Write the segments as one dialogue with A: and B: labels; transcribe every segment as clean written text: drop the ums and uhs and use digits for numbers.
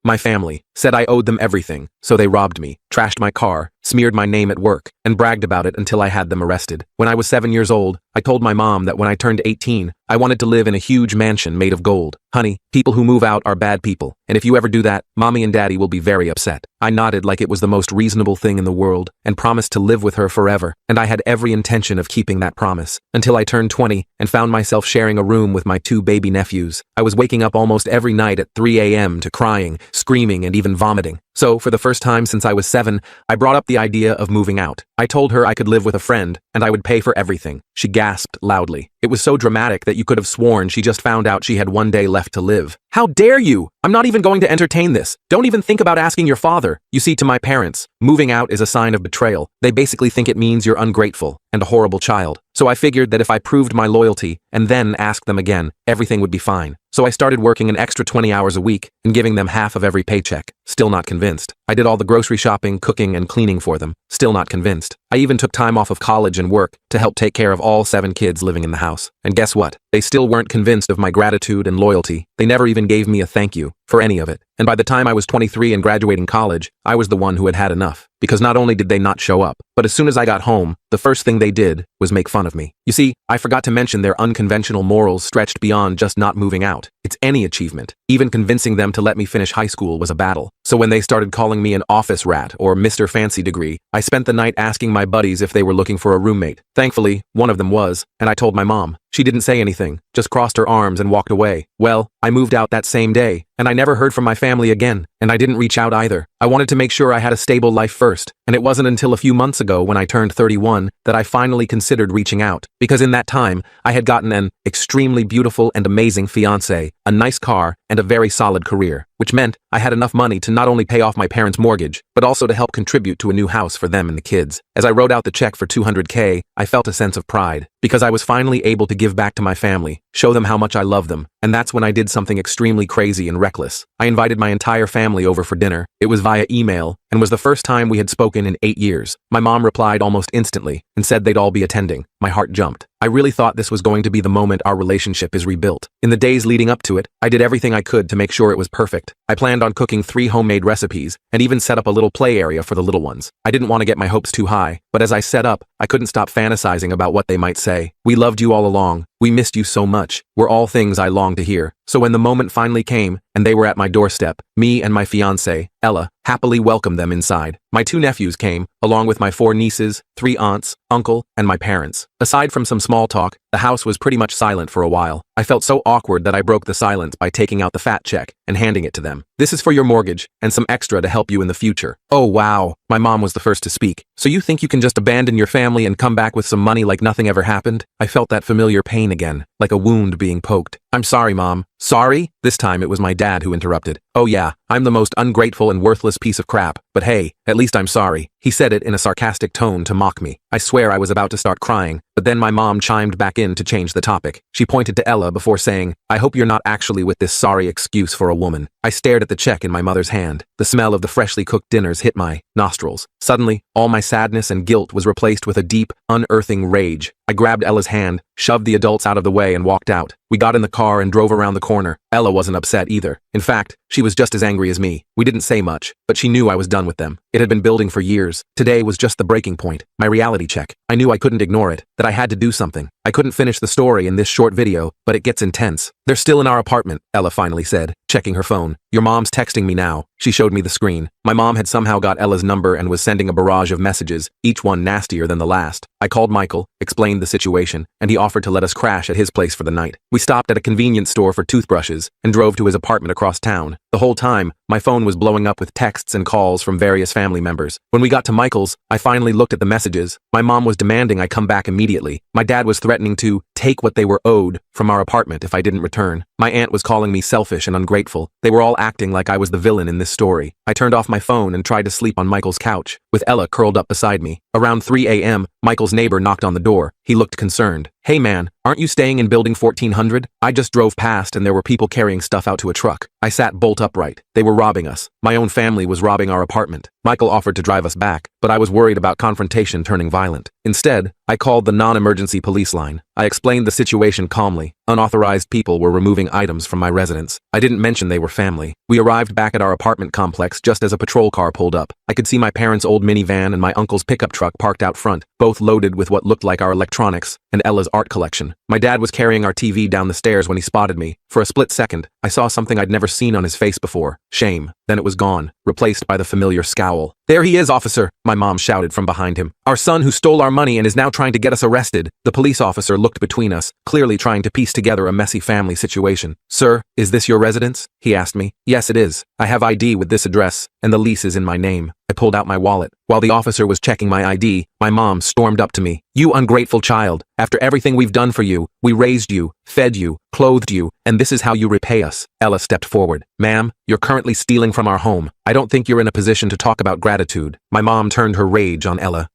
A: My family said I owed them everything, so they robbed me, trashed my car, smeared my name at work, and bragged about it until I had them arrested. When I was 7 years old, I told my mom that when I turned 18, I wanted to live in a huge mansion made of gold. Honey, people who move out are bad people, and if you ever do that, mommy and daddy will be very upset. I nodded like it was the most reasonable thing in the world and promised to live with her forever, and I had every intention of keeping that promise until I turned 20 and found myself sharing a room with my 2 baby nephews. I was waking up almost every night at 3 a.m. to crying, screaming, and even vomiting. So, for the first time since I was 7, I brought up the idea of moving out. I told her I could live with a friend, and I would pay for everything. She gasped loudly. It was so dramatic that you could have sworn she just found out she had 1 day left to live. How dare you? I'm not even going to entertain this. Don't even think about asking your father. You see, to my parents, moving out is a sign of betrayal. They basically think it means you're ungrateful and a horrible child. So I figured that if I proved my loyalty and then asked them again, everything would be fine. So I started working an extra 20 hours a week and giving them half of every paycheck. Still not convinced. I did all the grocery shopping, cooking, and cleaning for them. Still not convinced. I even took time off of college and work to help take care of all 7 kids living in the house. And guess what? They still weren't convinced of my gratitude and loyalty. They never even gave me a thank you for any of it. And by the time I was 23 and graduating college, I was the one who had had enough. Because not only did they not show up, but as soon as I got home, the first thing they did was make fun of me. You see, I forgot to mention their unconventional morals stretched beyond just not moving out. It's any achievement. Even convincing them to let me finish high school was a battle. So when they started calling me an office rat or Mr. Fancy Degree, I spent the night asking my buddies if they were looking for a roommate. Thankfully, one of them was, and I told my mom. She didn't say anything, just crossed her arms and walked away. Well, I moved out that same day, and I never heard from my family again, and I didn't reach out either. I wanted to make sure I had a stable life first, and it wasn't until a few months ago when I turned 31 that I finally considered reaching out, because in that time, I had gotten an extremely beautiful and amazing fiancé, a nice car, and a very solid career, which meant I had enough money to not only pay off my parents' mortgage, but also to help contribute to a new house for them and the kids. As I wrote out the check for $200K, I felt a sense of pride, because I was finally able to give back to my family, show them how much I love them, and that's when I did something extremely crazy and reckless. I invited my entire family over for dinner. It was via email, and was the first time we had spoken in 8 years. My mom replied almost instantly, and said they'd all be attending. My heart jumped. I really thought this was going to be the moment our relationship is rebuilt. In the days leading up to it, I did everything I could to make sure it was perfect. I planned on cooking 3 homemade recipes, and even set up a little play area for the little ones. I didn't want to get my hopes too high, but as I set up, I couldn't stop fantasizing about what they might say. We loved you all along. We missed you so much, were all things I longed to hear. So when the moment finally came, and they were at my doorstep, me and my fiancée, Ella, happily welcomed them inside. My 2 nephews came, along with my 4 nieces, 3 aunts, uncle, and my parents. Aside from some small talk, the house was pretty much silent for a while. I felt so awkward that I broke the silence by taking out the fat check and handing it to them. This is for your mortgage, and some extra to help you in the future. Oh wow, my mom was the first to speak. So you think you can just abandon your family and come back with some money like nothing ever happened? I felt that familiar pain again, like a wound being poked. I'm sorry, Mom. Sorry? This time it was my dad who interrupted. Oh yeah, I'm the most ungrateful and worthless piece of crap, but hey, at least I'm sorry. He said it in a sarcastic tone to mock me. I swear I was about to start crying, but then my mom chimed back in to change the topic. She pointed to Ella before saying, I hope you're not actually with this sorry excuse for a woman. I stared at the check in my mother's hand. The smell of the freshly cooked dinners hit my nostrils. Suddenly, all my sadness and guilt was replaced with a deep, unearthing rage. I grabbed Ella's hand, shoved the adults out of the way and walked out. We got in the car and drove around the corner. Ella wasn't upset either. In fact, she was just as angry as me. We didn't say much, but she knew I was done with them. It had been building for years. Today was just the breaking point, my reality check. I knew I couldn't ignore it, that I had to do something. I couldn't finish the story in this short video, but it gets intense. They're still in our apartment, Ella finally said, checking her phone. Your mom's texting me now. She showed me the screen. My mom had somehow got Ella's number and was sending a barrage of messages, each one nastier than the last. I called Michael, explained the situation, and he offered to let us crash at his place for the night. We stopped at a convenience store for toothbrushes and drove to his apartment across town. The whole time, my phone was blowing up with texts and calls from various family members. When we got to Michael's, I finally looked at the messages. My mom was demanding I come back immediately. My dad was threatening to take what they were owed from our apartment if I didn't return. My aunt was calling me selfish and ungrateful. They were all acting like I was the villain in this story. I turned off my phone and tried to sleep on Michael's couch, with Ella curled up beside me. Around 3 a.m., Michael's neighbor knocked on the door. He looked concerned. Hey man, aren't you staying in building 1400? I just drove past and there were people carrying stuff out to a truck. I sat bolt upright. They were robbing us. My own family was robbing our apartment. Michael offered to drive us back, but I was worried about confrontation turning violent. Instead, I called the non-emergency police line. I explained the situation calmly. Unauthorized people were removing items from my residence. I didn't mention they were family. We arrived back at our apartment complex just as a patrol car pulled up. I could see my parents' old minivan and my uncle's pickup truck parked out front, both loaded with what looked like our electronics and Ella's art collection. My dad was carrying our TV down the stairs when he spotted me. For a split second, I saw something I'd never seen on his face before. Shame. Then it was gone, replaced by the familiar scowl. "There he is, officer," my mom shouted from behind him. "Our son who stole our money and is now trying to get us arrested." The police officer looked between us, clearly trying to piece together a messy family situation. "Sir, is this your residence?" he asked me. "Yes, it is. I have ID with this address, and the lease is in my name." I pulled out my wallet. While the officer was checking my ID, my mom stormed up to me. "You ungrateful child. After everything we've done for you, we raised you, fed you, clothed you, and this is how you repay us." Ella stepped forward. "Ma'am, you're currently stealing from our home. I don't think you're in a position to talk about gratitude." My mom turned her rage on Ella.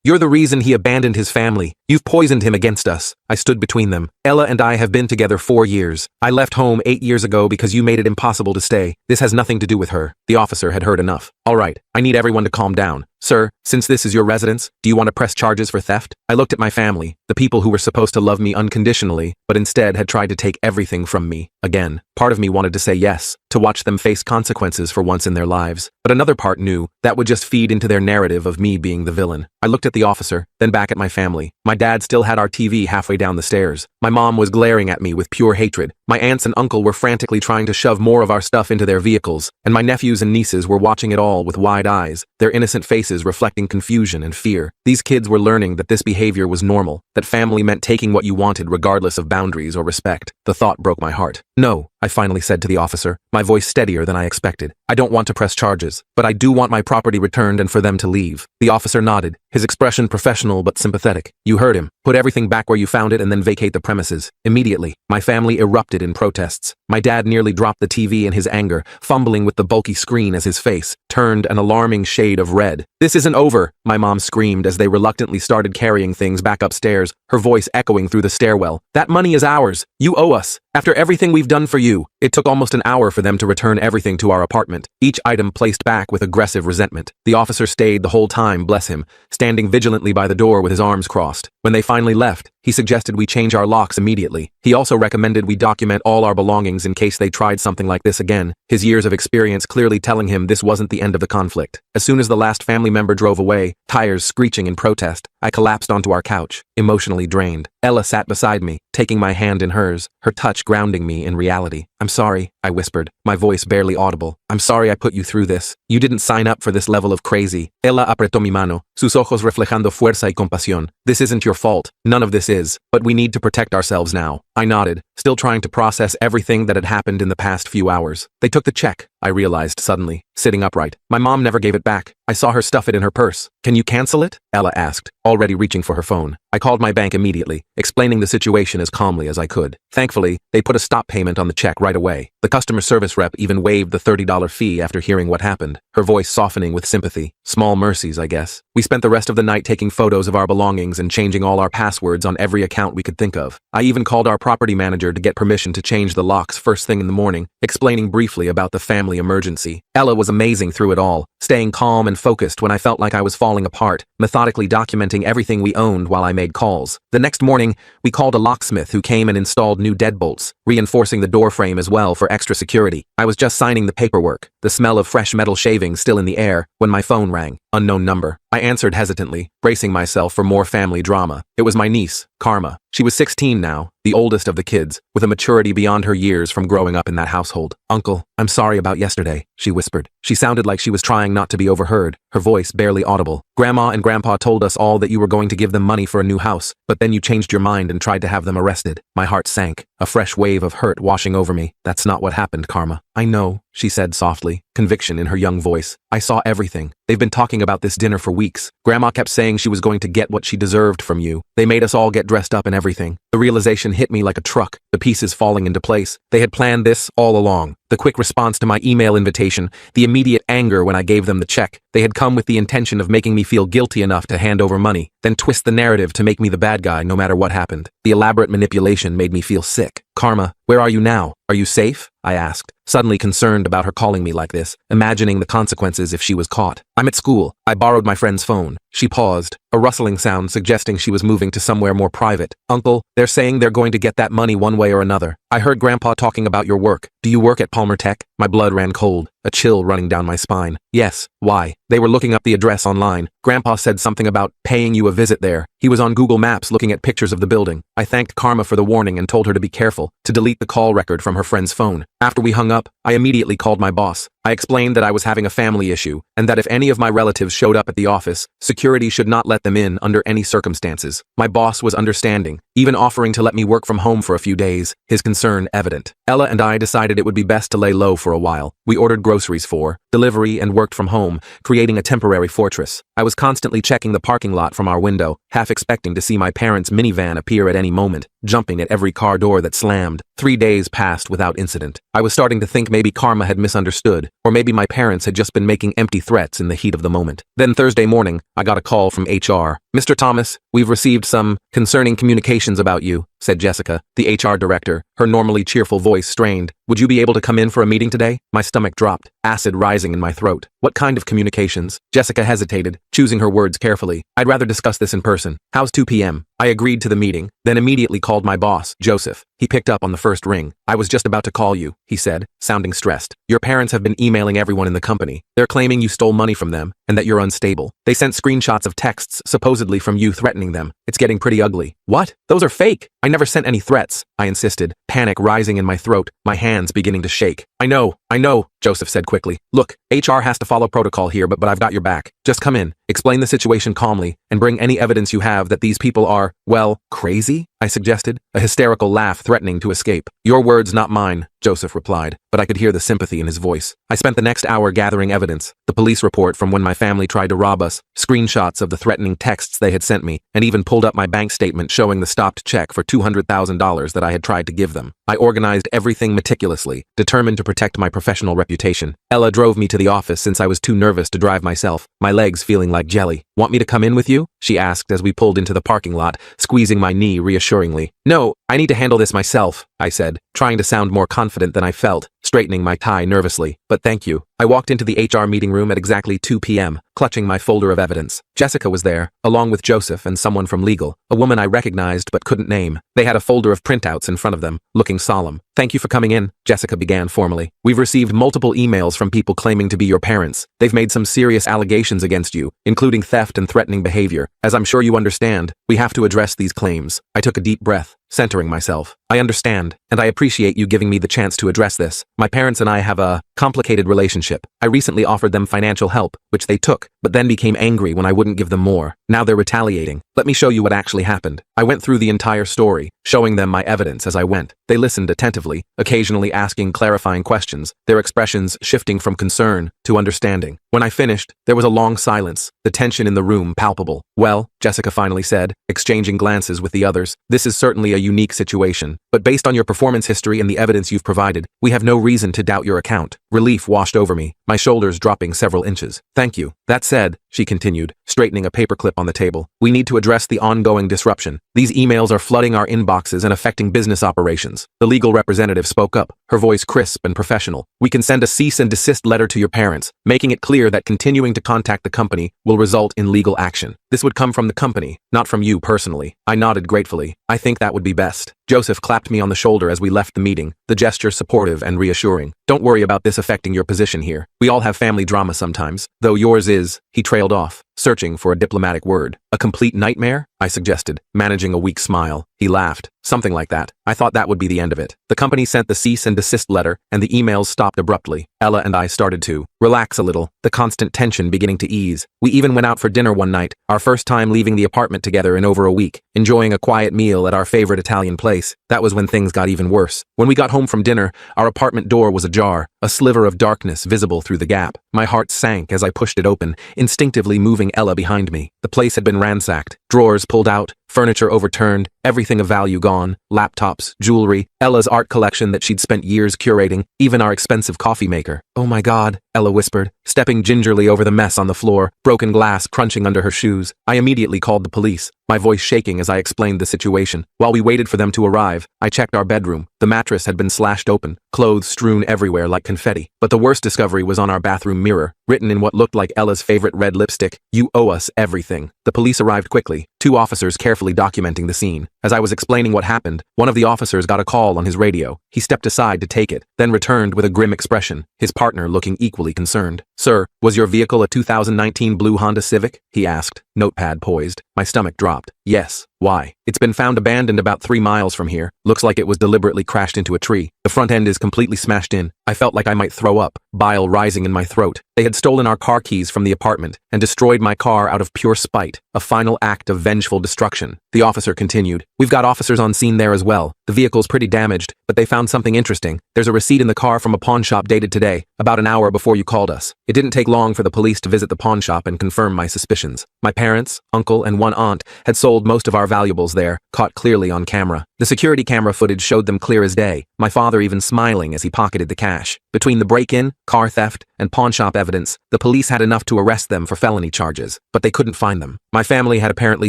A: You're the reason he abandoned his family. You've poisoned him against us." I stood between them. "Ella and I have been together 4 years. I left home 8 years ago because you made it impossible to stay. This has nothing to do with her." The officer had heard enough. "All right, I need everyone to calm down. Sir, since this is your residence, do you want to press charges for theft?" I looked at my family, the people who were supposed to love me unconditionally, but instead had tried to take everything from me. Again, part of me wanted to say yes, to watch them face consequences for once in their lives, but another part knew that would just feed into their narrative of me being the villain. I looked at the officer, then back at my family. My dad still had our TV halfway down the stairs. My mom was glaring at me with pure hatred. My aunts and uncle were frantically trying to shove more of our stuff into their vehicles, and my nephews and nieces were watching it all with wide eyes, their innocent faces reflecting confusion and fear. These kids were learning that this behavior was normal, that family meant taking what you wanted regardless of boundaries or respect. The thought broke my heart. "No," I finally said to the officer, my voice steadier than I expected. "I don't want to press charges, but I do want my property returned and for them to leave." The officer nodded, his expression professional but sympathetic. "You heard him. Put everything back where you found it and then vacate the premises." Immediately, my family erupted in protests. My dad nearly dropped the TV in his anger, fumbling with the bulky screen as his face turned an alarming shade of red. "This isn't over," my mom screamed as they reluctantly started carrying things back upstairs, her voice echoing through the stairwell. "That money is ours. You owe us. After everything we've done for you." It took almost an hour for them to return everything to our apartment, each item placed back with aggressive resentment. The officer stayed the whole time, bless him, standing vigilantly by the door with his arms crossed. When they finally left, he suggested we change our locks immediately. He also recommended we document all our belongings in case they tried something like this again, his years of experience clearly telling him this wasn't the end of the conflict. As soon as the last family member drove away, tires screeching in protest, I collapsed onto our couch, emotionally drained. Ella sat beside me, taking my hand in hers, her touch grounding me in reality. "I'm sorry," I whispered, my voice barely audible. "I'm sorry I put you through this. You didn't sign up for this level of crazy." Ella apretó mi mano, sus ojos reflejando fuerza y compasión. "This isn't your fault. None of this is. But we need to protect ourselves now." I nodded, still trying to process everything that had happened in the past few hours. "They took the check," I realized suddenly, sitting upright. "My mom never gave it back. I saw her stuff it in her purse." "Can you cancel it?" Ella asked, already reaching for her phone. I called my bank immediately, explaining the situation as calmly as I could. Thankfully, they put a stop payment on the check right away. The customer service rep even waived the $30 fee after hearing what happened, her voice softening with sympathy. Small mercies, I guess. We spent the rest of the night taking photos of our belongings and changing all our passwords on every account we could think of. I even called our property manager to get permission to change the locks first thing in the morning, explaining briefly about the family emergency. Ella was amazing through it all, staying calm and focused when I felt like I was falling apart, methodically documenting everything we owned while I made calls. The next morning, we called a locksmith who came and installed new deadbolts, reinforcing the door frame as well for extra security. I was just signing the paperwork, the smell of fresh metal shavings still in the air, when my phone rang. Unknown number. I answered hesitantly, bracing myself for more family drama. It was my niece, Karma. She was 16 now, the oldest of the kids, with a maturity beyond her years from growing up in that household. "Uncle, I'm sorry about yesterday," she whispered. She sounded like she was trying not to be overheard, her voice barely audible. "Grandma and Grandpa told us all that you were going to give them money for a new house, but then you changed your mind and tried to have them arrested." My heart sank, a fresh wave of hurt washing over me. "That's not what happened, Karma." "I know," she said softly, conviction in her young voice. "I saw everything. They've been talking about this dinner for weeks. Grandma kept saying she was going to get what she deserved from you. They made us all get dressed up and everything." The realization hit me like a truck, the pieces falling into place. They had planned this all along. The quick response to my email invitation, the immediate anger when I gave them the check. They had come with the intention of making me feel guilty enough to hand over money, then twist the narrative to make me the bad guy no matter what happened. The elaborate manipulation made me feel sick. "Karma, where are you now? Are you safe?" I asked, suddenly concerned about her calling me like this, imagining the consequences if she was caught. "I'm at school. I borrowed my friend's phone." She paused, a rustling sound suggesting she was moving to somewhere more private. Uncle, they're saying they're going to get that money one way or another. I heard Grandpa talking about your work. Do you work at Palmer Tech? My blood ran cold, a chill running down my spine. Yes, why? They were looking up the address online. Grandpa said something about paying you a visit there. He was on Google Maps looking at pictures of the building. I thanked Karma for the warning and told her to be careful, to delete the call record from her friend's phone. After we hung up, I immediately called my boss. I explained that I was having a family issue, and that if any of my relatives showed up at the office, security should not let them in under any circumstances. My boss was understanding, even offering to let me work from home for a few days, his concern evident. Ella and I decided it would be best to lay low for a while. We ordered groceries for delivery and worked from home, creating a temporary fortress. I was constantly checking the parking lot from our window, half expecting to see my parents' minivan appear at any moment, jumping at every car door that slammed. 3 days passed without incident. I was starting to think maybe Karma had misunderstood, or maybe my parents had just been making empty threats in the heat of the moment. Then Thursday morning, I got a call from HR. Mr. Thomas, we've received some concerning communications about you, said Jessica, the HR director, her normally cheerful voice strained. Would you be able to come in for a meeting today? My stomach dropped, acid rising in my throat. What kind of communications? Jessica hesitated, choosing her words carefully. I'd rather discuss this in person. How's 2 p.m.? I agreed to the meeting, then immediately called my boss, Joseph. He picked up on the first ring. I was just about to call you, he said, sounding stressed. Your parents have been emailing everyone in the company. They're claiming you stole money from them and that you're unstable. They sent screenshots of texts supposedly from you threatening them. It's getting pretty ugly. What? Those are fake. I never sent any threats, I insisted, panic rising in my throat, my hands beginning to shake. I know, Joseph said quickly. Look, HR has to follow protocol here, but I've got your back. Just come in, explain the situation calmly, and bring any evidence you have that these people are, well, crazy? I suggested, a hysterical laugh threatening to escape. Your words, not mine, Joseph replied, but I could hear the sympathy in his voice. I spent the next hour gathering evidence, the police report from when my family tried to rob us, screenshots of the threatening texts they had sent me, and even pulled up my bank statement showing the stopped check for $200,000 that I had tried to give them. I organized everything meticulously, determined to protect my professional reputation. Ella drove me to the office since I was too nervous to drive myself, my legs feeling like jelly. Want me to come in with you? She asked as we pulled into the parking lot, squeezing my knee reassuringly. No, I need to handle this myself, I said, trying to sound more confident than I felt, straightening my tie nervously. But thank you. I walked into the HR meeting room at exactly 2 p.m., clutching my folder of evidence. Jessica was there, along with Joseph and someone from legal, a woman I recognized but couldn't name. They had a folder of printouts in front of them, looking solemn. Thank you for coming in, Jessica began formally. We've received multiple emails from people claiming to be your parents. They've made some serious allegations against you, including theft and threatening behavior. As I'm sure you understand, we have to address these claims. I took a deep breath, centering myself. I understand, and I appreciate you giving me the chance to address this. My parents and I have a complicated relationship. I recently offered them financial help, which they took, but then became angry when I wouldn't give them more. Now they're retaliating. Let me show you what actually happened. I went through the entire story, showing them my evidence as I went. They listened attentively, occasionally asking clarifying questions, their expressions shifting from concern to understanding. When I finished, there was a long silence, the tension in the room palpable. Well, Jessica finally said, exchanging glances with the others, this is certainly a unique situation, but based on your performance history and the evidence you've provided, we have no reason to doubt your account. Relief washed over me, my shoulders dropping several inches. Thank you. That said, she continued, straightening a paperclip on the table, we need to address the ongoing disruption. These emails are flooding our inboxes and affecting business operations. The legal representative spoke up, her voice crisp and professional. We can send a cease and desist letter to your parents, making it clear that continuing to contact the company will result in legal action. This would come from the company, not from you personally. I nodded gratefully. I think that would be best. Joseph clapped me on the shoulder as we left the meeting, the gesture supportive and reassuring. Don't worry about this affecting your position here. We all have family drama sometimes, though yours is, he trailed off, searching for a diplomatic word. A complete nightmare? I suggested, managing a weak smile. He laughed. Something like that. I thought that would be the end of it. The company sent the cease and desist letter, and the emails stopped abruptly. Ella and I started to relax a little, the constant tension beginning to ease. We even went out for dinner one night, our first time leaving the apartment together in over a week, enjoying a quiet meal at our favorite Italian place. That was when things got even worse. When we got home from dinner, our apartment door was ajar, a sliver of darkness visible through the gap. My heart sank as I pushed it open, instinctively moving Ella behind me. The place had been ransacked, drawers pulled out, furniture overturned, everything of value gone, laptops, jewelry, Ella's art collection that she'd spent years curating, even our expensive coffee maker. "Oh my God," Ella whispered, stepping gingerly over the mess on the floor, broken glass crunching under her shoes. I immediately called the police, my voice shaking as I explained the situation. While we waited for them to arrive, I checked our bedroom. The mattress had been slashed open, clothes strewn everywhere like confetti. But the worst discovery was on our bathroom mirror, written in what looked like Ella's favorite red lipstick, "You owe us everything." The police arrived quickly, 2 officers carefully documenting the scene. As I was explaining what happened, one of the officers got a call on his radio. He stepped aside to take it, then returned with a grim expression, his partner looking equally concerned. "Sir, was your vehicle a 2019 blue Honda Civic?" he asked, notepad poised. My stomach dropped. "Yes. Why?" "It's been found abandoned about 3 miles from here. Looks like it was deliberately crashed into a tree. The front end is completely smashed in." I felt like I might throw up, bile rising in my throat. They had stolen our car keys from the apartment and destroyed my car out of pure spite, a final act of vengeful destruction. The officer continued, "We've got officers on scene there as well. The vehicle's pretty damaged, but they found something interesting. There's a receipt in the car from a pawn shop dated today, about an hour before you called us." It didn't take long for the police to visit the pawn shop and confirm my suspicions. My parents, uncle, and one aunt had sold most of our valuables there, caught clearly on camera. The security camera footage showed them clear as day, my father even smiling as he pocketed the cash. Between the break-in, car theft, and pawn shop evidence, the police had enough to arrest them for felony charges, but they couldn't find them. My family had apparently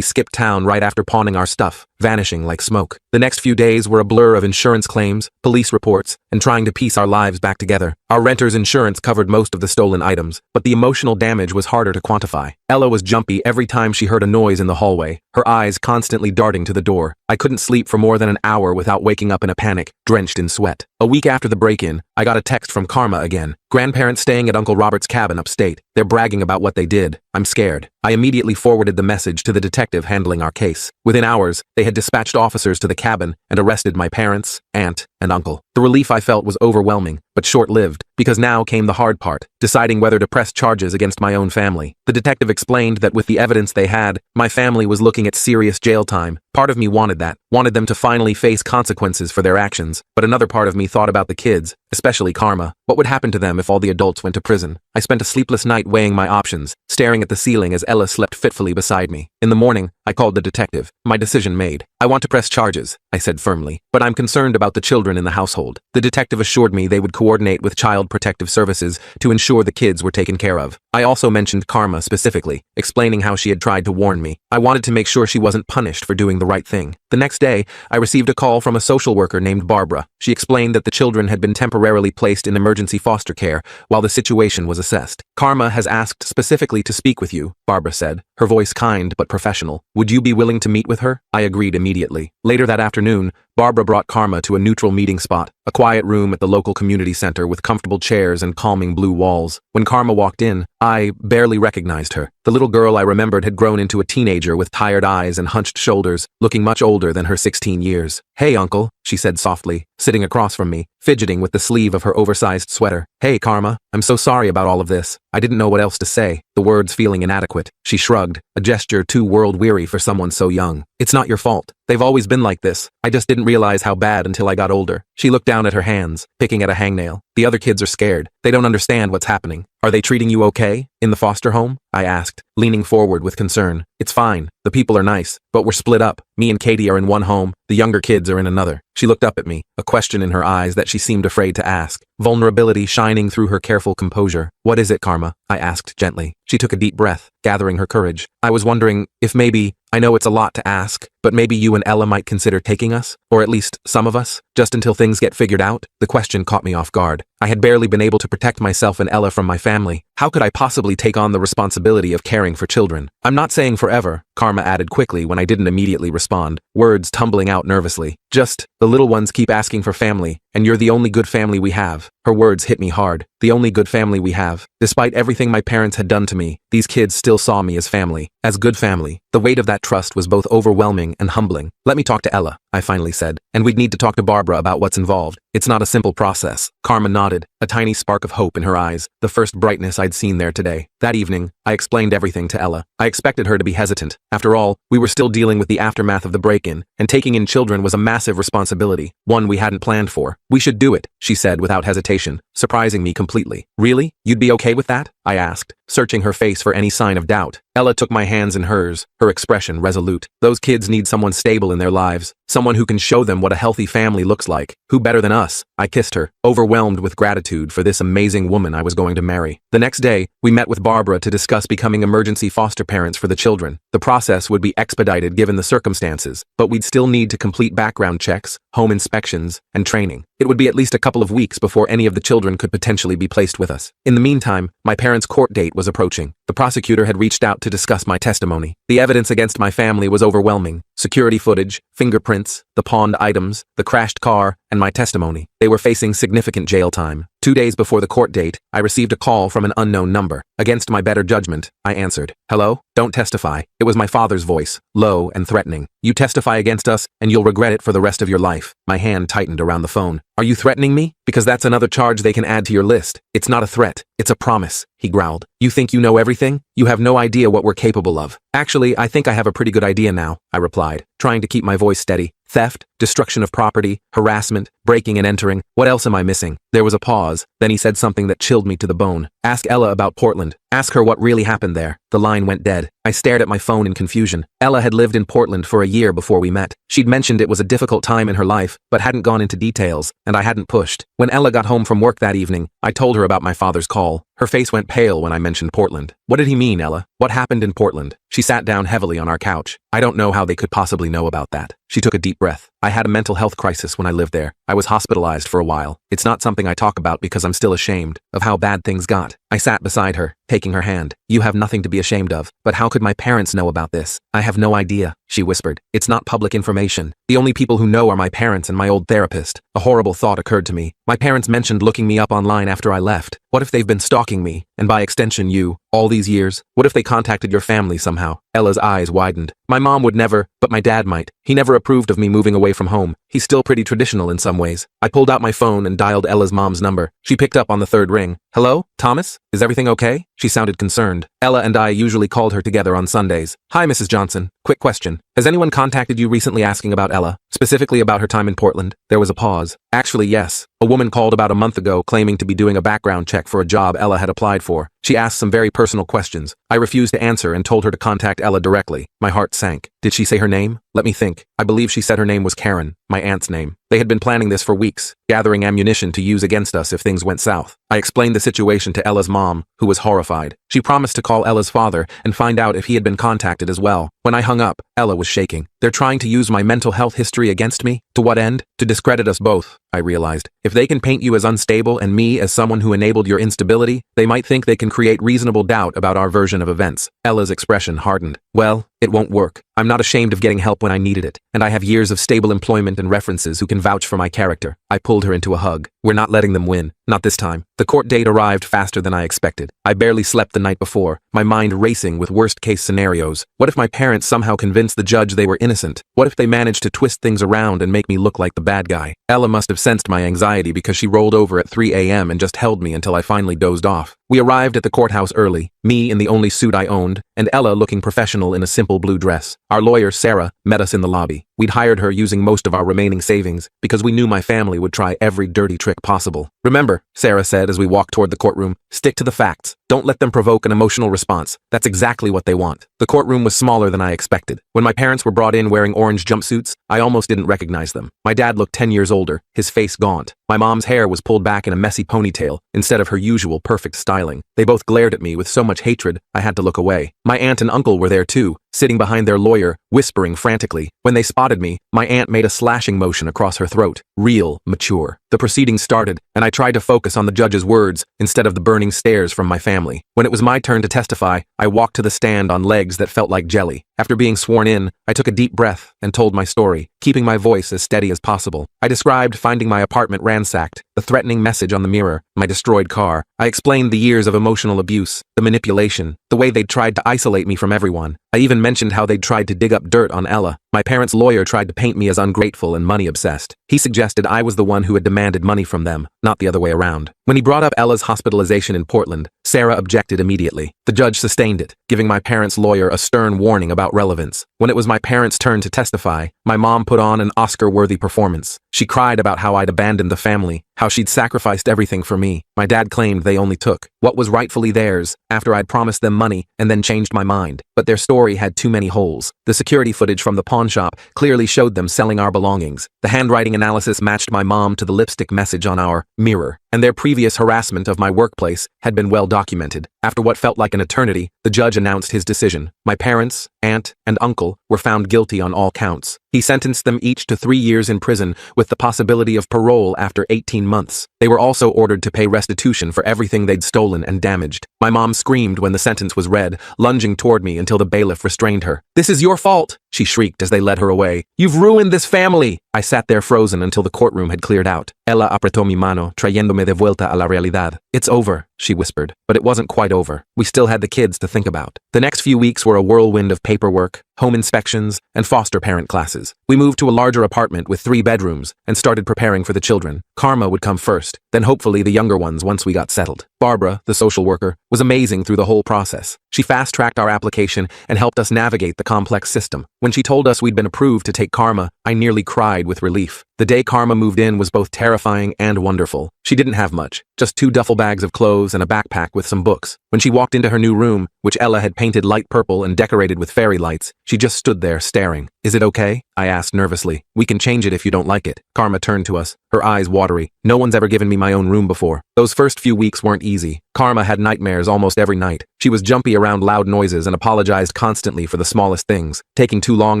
A: skipped town right after pawning our stuff, vanishing like smoke. The next few days were a blur of insurance claims, police reports, and trying to piece our lives back together. Our renter's insurance covered most of the stolen items, but the emotional damage was harder to quantify. Ella was jumpy every time she heard a noise in the hallway, her eyes constantly darting to the door. I couldn't sleep for more than an hour without waking up in a panic, drenched in sweat. A week after the break-in, I got a text from Karma again. "Grandparents staying at Uncle Robert's cabin upstate. They're bragging about what they did. I'm scared." I immediately forwarded the message to the detective handling our case. Within hours, they had dispatched officers to the cabin and arrested my parents, aunt, and uncle. The relief I felt was overwhelming, but short-lived, because now came the hard part, deciding whether to press charges against my own family. The detective explained that with the evidence they had, my family was looking at serious jail time. Part of me wanted that, wanted them to finally face consequences for their actions, but another part of me thought about the kids, especially Karma. What would happen to them if all the adults went to prison? I spent a sleepless night weighing my options, staring at the ceiling as Ella slept fitfully beside me. In the morning, I called the detective. My decision made. "I want to press charges," I said firmly, "but I'm concerned about the children in the household." The detective assured me they would coordinate with Child Protective Services to ensure the kids were taken care of. I also mentioned Karma specifically, explaining how she had tried to warn me. I wanted to make sure she wasn't punished for doing the right thing. The next day, I received a call from a social worker named Barbara. She explained that the children had been temporarily placed in emergency foster care while the situation was assessed. "Karma has asked specifically to speak with you," Barbara said, her voice kind but professional. "Would you be willing to meet with her?" I agreed immediately. Later that afternoon, Barbara brought Karma to a neutral meeting spot, a quiet room at the local community center with comfortable chairs and calming blue walls. When Karma walked in, I barely recognized her. The little girl I remembered had grown into a teenager with tired eyes and hunched shoulders, looking much older than her 16 years. "Hey, Uncle," she said softly, sitting across from me, fidgeting with the sleeve of her oversized sweater. "Hey, Karma, I'm so sorry about all of this." I didn't know what else to say, the words feeling inadequate. She shrugged, a gesture too world-weary for someone so young. "It's not your fault. They've always been like this. I just didn't realize how bad until I got older." She looked down at her hands, picking at a hangnail. "The other kids are scared. They don't understand what's happening." "Are they treating you okay? In the foster home?" I asked, leaning forward with concern. "It's fine. The people are nice, but we're split up. Me and Katie are in one home, the younger kids are in another." She looked up at me, a question in her eyes that she seemed afraid to ask, vulnerability shining through her careful composure. "What is it, Karma?" I asked gently. She took a deep breath, gathering her courage. "I was wondering if maybe, I know it's a lot to ask, but maybe you and Ella might consider taking us, or at least some of us, just until things get figured out." The question caught me off guard. I had barely been able to protect myself and Ella from my family. How could I possibly take on the responsibility of caring for children? "I'm not saying forever," Karma added quickly when I didn't immediately respond, words tumbling out nervously. "Just, the little ones keep asking for family, and you're the only good family we have." Her words hit me hard. The only good family we have. Despite everything my parents had done to me, these kids still saw me as family, as good family. The weight of that trust was both overwhelming and humbling. "Let me talk to Ella," I finally said, "and we'd need to talk to Barbara about what's involved. It's not a simple process." Karma nodded, a tiny spark of hope in her eyes, the first brightness I'd seen there today. That evening, I explained everything to Ella. I expected her to be hesitant. After all, we were still dealing with the aftermath of the break-in, and taking in children was a massive responsibility, one we hadn't planned for. "We should do it," she said without hesitation, surprising me completely. "Really? You'd be okay with that?" I asked, searching her face for any sign of doubt. Ella took my hands in hers, her expression resolute. "Those kids need someone stable in in their lives, someone who can show them what a healthy family looks like. Who better than us? I kissed her, overwhelmed with gratitude for this amazing woman I was going to marry. The next day, we met with Barbara to discuss becoming emergency foster parents for the children. The process would be expedited given the circumstances, but we'd still need to complete background checks, home inspections, and training. It would be at least a couple of weeks before any of the children could potentially be placed with us. In the meantime, my parents' court date was approaching. The prosecutor had reached out to discuss my testimony. The evidence against my family was overwhelming. Security footage, fingerprints, the pawned items, the crashed car, and my testimony. They were facing significant jail time. 2 days before the court date, I received a call from an unknown number. Against my better judgment, I answered. Hello? Don't testify. It was my father's voice, low and threatening. You testify against us, and you'll regret it for the rest of your life. My hand tightened around the phone. Are you threatening me? Because that's another charge they can add to your list. It's not a threat. It's a promise, he growled. You think you know everything? You have no idea what we're capable of. Actually, I think I have a pretty good idea now, I replied, trying to keep my voice steady. Theft, destruction of property, harassment, breaking and entering. What else am I missing? There was a pause. Then he said something that chilled me to the bone. Ask Ella about Portland. Ask her what really happened there. The line went dead. I stared at my phone in confusion. Ella had lived in Portland for a year before we met. She'd mentioned it was a difficult time in her life, but hadn't gone into details, and I hadn't pushed. When Ella got home from work that evening, I told her about my father's call. Her face went pale when I mentioned Portland. What did he mean, Ella? What happened in Portland? She sat down heavily on our couch. I don't know how they could possibly know about that. She took a deep breath. I had a mental health crisis when I lived there. I was hospitalized for a while. It's not something I talk about because I'm still ashamed of how bad things got. I sat beside her, taking her hand. You have nothing to be ashamed of. But how could my parents know about this? I have no idea, she whispered. It's not public information. The only people who know are my parents and my old therapist. A horrible thought occurred to me. My parents mentioned looking me up online after I left. What if they've been stalking me, and by extension you, all these years? What if they contacted your family somehow? Ella's eyes widened. My mom would never, but my dad might. He never approved of me moving away from home. He's still pretty traditional in some ways. I pulled out my phone and dialed Ella's mom's number. She picked up on the third ring. Hello? Thomas? Is everything okay? She sounded concerned. Ella and I usually called her together on Sundays. Hi, Mrs. Johnson. Quick question. Has anyone contacted you recently asking about Ella? Specifically about her time in Portland? There was a pause. Actually, yes. A woman called about a month ago claiming to be doing a background check for a job Ella had applied for. She asked some very personal questions. I refused to answer and told her to contact Ella directly. My heart sank. Did she say her name? Let me think. I believe she said her name was Karen, my aunt's name. They had been planning this for weeks, gathering ammunition to use against us if things went south. I explained the situation to Ella's mom, who was horrified. She promised to call Ella's father and find out if he had been contacted as well. When I hung up, Ella was shaking. They're trying to use my mental health history against me? To what end? To discredit us both, I realized. If they can paint you as unstable and me as someone who enabled your instability, they might think they can create reasonable doubt about our version of events. Ella's expression hardened. Well, it won't work. I'm not ashamed of getting help when I needed it, and I have years of stable employment and references who can vouch for my character. I pulled her into a hug. We're not letting them win. Not this time. The court date arrived faster than I expected. I barely slept the night before, my mind racing with worst-case scenarios. What if my parents somehow convinced the judge they were innocent? What if they managed to twist things around and make me look like the bad guy? Ella must have sensed my anxiety because she rolled over at 3 a.m. and just held me until I finally dozed off. We arrived at the courthouse early, me in the only suit I owned, and Ella looking professional in a simple blue dress. Our lawyer, Sarah, met us in the lobby. We'd hired her using most of our remaining savings because we knew my family would try every dirty trick possible. Remember, Sarah said as we walked toward the courtroom, stick to the facts. Don't let them provoke an emotional response. That's exactly what they want. The courtroom was smaller than I expected. When my parents were brought in wearing orange jumpsuits, I almost didn't recognize them. My dad looked 10 years older, his face gaunt. My mom's hair was pulled back in a messy ponytail instead of her usual perfect styling. They both glared at me with so much hatred, I had to look away. My aunt and uncle were there too, sitting behind their lawyer, whispering frantically. When they spotted me, my aunt made a slashing motion across her throat. Real, mature. The proceedings started, and I tried to focus on the judge's words instead of the burning stares from my family. When it was my turn to testify, I walked to the stand on legs that felt like jelly. After being sworn in, I took a deep breath and told my story, keeping my voice as steady as possible. I described finding my apartment ransacked, the threatening message on the mirror, my destroyed car. I explained the years of emotional abuse, the manipulation, the way they'd tried to isolate me from everyone. I even mentioned how they'd tried to dig up dirt on Ella. My parents' lawyer tried to paint me as ungrateful and money-obsessed. He suggested I was the one who had demanded money from them, not the other way around. When he brought up Ella's hospitalization in Portland, Sarah objected immediately. The judge sustained it, giving my parents' lawyer a stern warning about relevance. When it was my parents' turn to testify, my mom put on an Oscar-worthy performance. She cried about how I'd abandoned the family, how she'd sacrificed everything for me. My dad claimed they only took what was rightfully theirs after I'd promised them money and then changed my mind. But their story had too many holes. The security footage from the pawn shop clearly showed them selling our belongings. The handwriting analysis matched my mom to the lipstick message on our mirror, and their previous harassment of my workplace had been well documented. After what felt like an eternity, the judge announced his decision. My parents, aunt, and uncle were found guilty on all counts. He sentenced them each to 3 years in prison with the possibility of parole after 18 months. They were also ordered to pay restitution for everything they'd stolen and damaged. My mom screamed when the sentence was read, lunging toward me until the bailiff restrained her. "This is your fault," she shrieked as they led her away. "You've ruined this family." I sat there frozen until the courtroom had cleared out. Ella apretó mi mano, trayéndome de vuelta a la realidad. "It's over," she whispered. But it wasn't quite over. We still had the kids to think about. The next few weeks were a whirlwind of paperwork, home inspections, and foster parent classes. We moved to a larger apartment with 3 bedrooms and started preparing for the children. Karma would come first, then hopefully the younger ones once we got settled. Barbara, the social worker, was amazing through the whole process. She fast-tracked our application and helped us navigate the complex system. When she told us we'd been approved to take Karma, I nearly cried with relief. The day Karma moved in was both terrifying and wonderful. She didn't have much, just 2 duffel bags of clothes and a backpack with some books. When she walked into her new room, which Ella had painted light purple and decorated with fairy lights, she just stood there staring. "Is it okay?" I asked nervously. "We can change it if you don't like it." Karma turned to us, her eyes watery. "No one's ever given me my own room before." Those first few weeks weren't easy. Karma had nightmares almost every night. She was jumpy around loud noises and apologized constantly for the smallest things, taking too long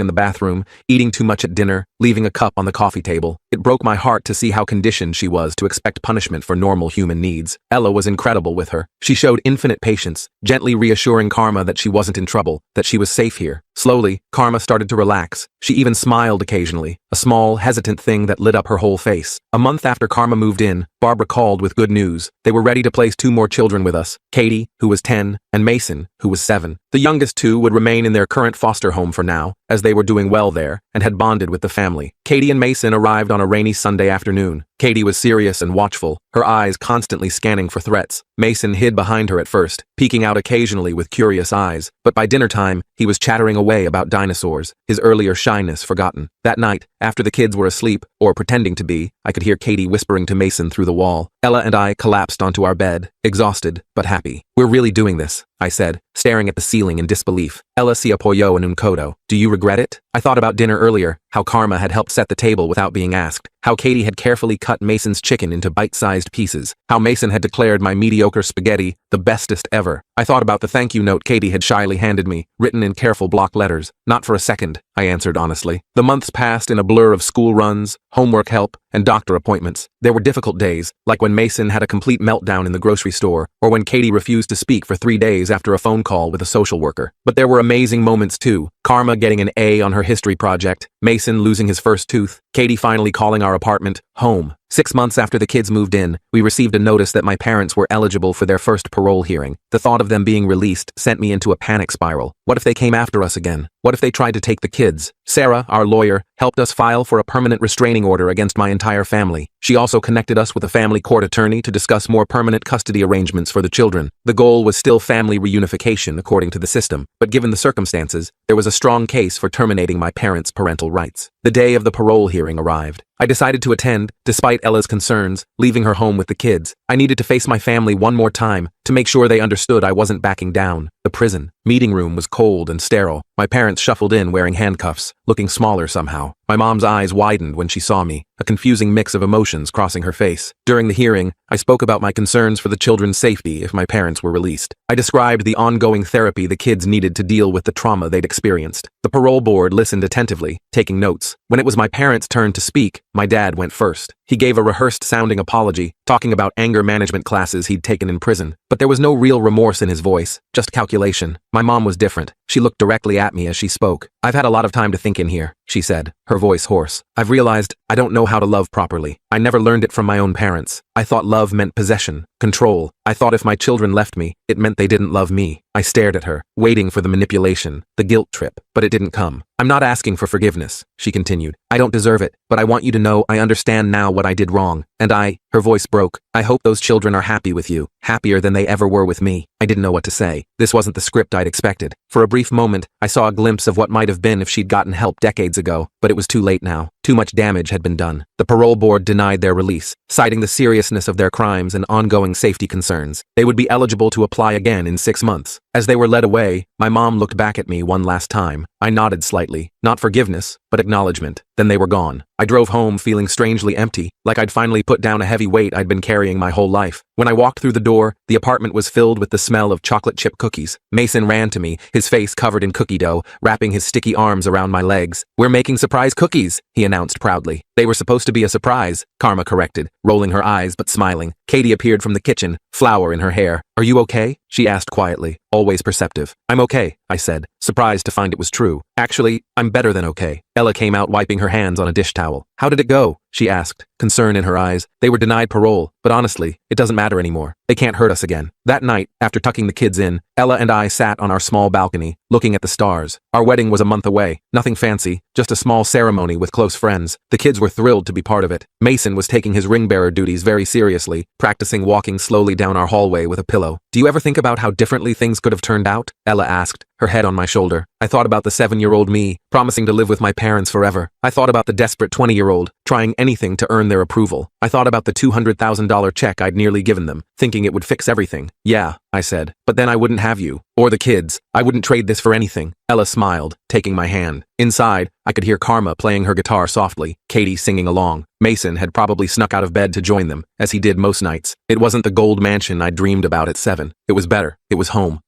A: in the bathroom, eating too much at dinner, leaving a cup on the coffee table. It broke my heart to see how conditioned she was to expect punishment for normal human needs. Ella was incredible with her. She showed infinite patience, gently reassuring Karma that she wasn't in trouble, that she was safe here. Slowly, Karma started to relax. She even smiled occasionally, a small, hesitant thing that lit up her whole face. A month after Karma moved in, Barbara called with good news. They were ready to place 2 more children with us, Katie, who was 10, and Mason, who was 7. The youngest 2 would remain in their current foster home for now, as they were doing well there and had bonded with the family. Katie and Mason arrived on a rainy Sunday afternoon. Katie was serious and watchful, her eyes constantly scanning for threats. Mason hid behind her at first, peeking out occasionally with curious eyes, but by dinner time, he was chattering away about dinosaurs, his earlier shyness forgotten. That night, after the kids were asleep, or pretending to be, I could hear Katie whispering to Mason through the wall. Ella and I collapsed onto our bed, exhausted but happy. "We're really doing this," I said, staring at the ceiling in disbelief. Ella se apoyó en un codo. "Do you regret it?" I thought about dinner earlier, how Karma had helped set the table without being asked, how Katie had carefully cut Mason's chicken into bite-sized pieces, how Mason had declared my mediocre spaghetti the bestest ever. I thought about the thank you note Katie had shyly handed me, written in careful block letters. "Not for a second," I answered honestly. The months passed in a blur of school runs, homework help, and doctor appointments. There were difficult days, like when Mason had a complete meltdown in the grocery store, or when Katie refused to speak for 3 days after a phone call with a social worker. But there were amazing moments too. Karma getting an A on her history project, Mason losing his first tooth, Katie finally calling our apartment home. 6 months after the kids moved in, we received a notice that my parents were eligible for their first parole hearing. The thought of them being released sent me into a panic spiral. What if they came after us again? What if they tried to take the kids? Sarah, our lawyer, helped us file for a permanent restraining order against my entire family. She also connected us with a family court attorney to discuss more permanent custody arrangements for the children. The goal was still family reunification according to the system, but given the circumstances, there was a strong case for terminating my parents' parental rights. The day of the parole hearing arrived. I decided to attend, despite Ella's concerns, leaving her home with the kids. I needed to face my family one more time, to make sure they understood I wasn't backing down. The prison meeting room was cold and sterile. My parents shuffled in wearing handcuffs, looking smaller somehow. My mom's eyes widened when she saw me, a confusing mix of emotions crossing her face. During the hearing, I spoke about my concerns for the children's safety if my parents were released. I described the ongoing therapy the kids needed to deal with the trauma they'd experienced. The parole board listened attentively, taking notes. When it was my parents' turn to speak, my dad went first. He gave a rehearsed-sounding apology, talking about anger management classes he'd taken in prison. But there was no real remorse in his voice, just calculation. My mom was different. She looked directly at me as she spoke. "I've had a lot of time to think in here," she said, her voice hoarse. "I've realized I don't know how to love properly. I never learned it from my own parents. I thought love meant possession, control. I thought if my children left me, it meant they didn't love me." I stared at her, waiting for the manipulation, the guilt trip, but it didn't come. "I'm not asking for forgiveness," she continued. "I don't deserve it, but I want you to know I understand now what I did wrong. And her voice broke, "I hope those children are happy with you, happier than they ever were with me." I didn't know what to say. This wasn't the script I'd expected. For a brief moment, I saw a glimpse of what might have been if she'd gotten help decades ago, but it was too late now. Too much damage had been done. The parole board denied their release, citing the seriousness of their crimes and ongoing safety concerns. They would be eligible to apply again in 6 months. As they were led away, my mom looked back at me one last time. I nodded slightly, not forgiveness, but acknowledgement. Then they were gone. I drove home feeling strangely empty, like I'd finally put down a heavy weight I'd been carrying my whole life. When I walked through the door, the apartment was filled with the smell of chocolate chip cookies. Mason ran to me, his face covered in cookie dough, wrapping his sticky arms around my legs. "We're making surprise cookies," he announced proudly. "They were supposed to be a surprise," Karma corrected, rolling her eyes but smiling. Katie appeared from the kitchen, flour in her hair. "Are you okay?" she asked quietly, always perceptive. "I'm okay," I said, surprised to find it was true. "Actually, I'm better than okay." Ella came out wiping her hands on a dish towel. "How did it go?" she asked, concern in her eyes. "They were denied parole, but honestly, it doesn't matter anymore. They can't hurt us again." That night, after tucking the kids in, Ella and I sat on our small balcony, looking at the stars. Our wedding was a month away, nothing fancy, just a small ceremony with close friends. The kids were thrilled to be part of it. Mason was taking his ring-bearer duties very seriously, practicing walking slowly down our hallway with a pillow. "Do you ever think about how differently things could have turned out?" Ella asked, her head on my shoulder. I thought about the 7-year-old me, promising to live with my parents forever. I thought about the desperate 20-year-old, trying anything to earn their approval. I thought about the $200,000 check I'd nearly given them, thinking it would fix everything. "Yeah," I said, "but then I wouldn't have you. Or the kids. I wouldn't trade this for anything." Ella smiled, taking my hand. Inside, I could hear Karma playing her guitar softly, Katie singing along. Mason had probably snuck out of bed to join them, as he did most nights. It wasn't the gold mansion I dreamed about at 7. It was better. It was home.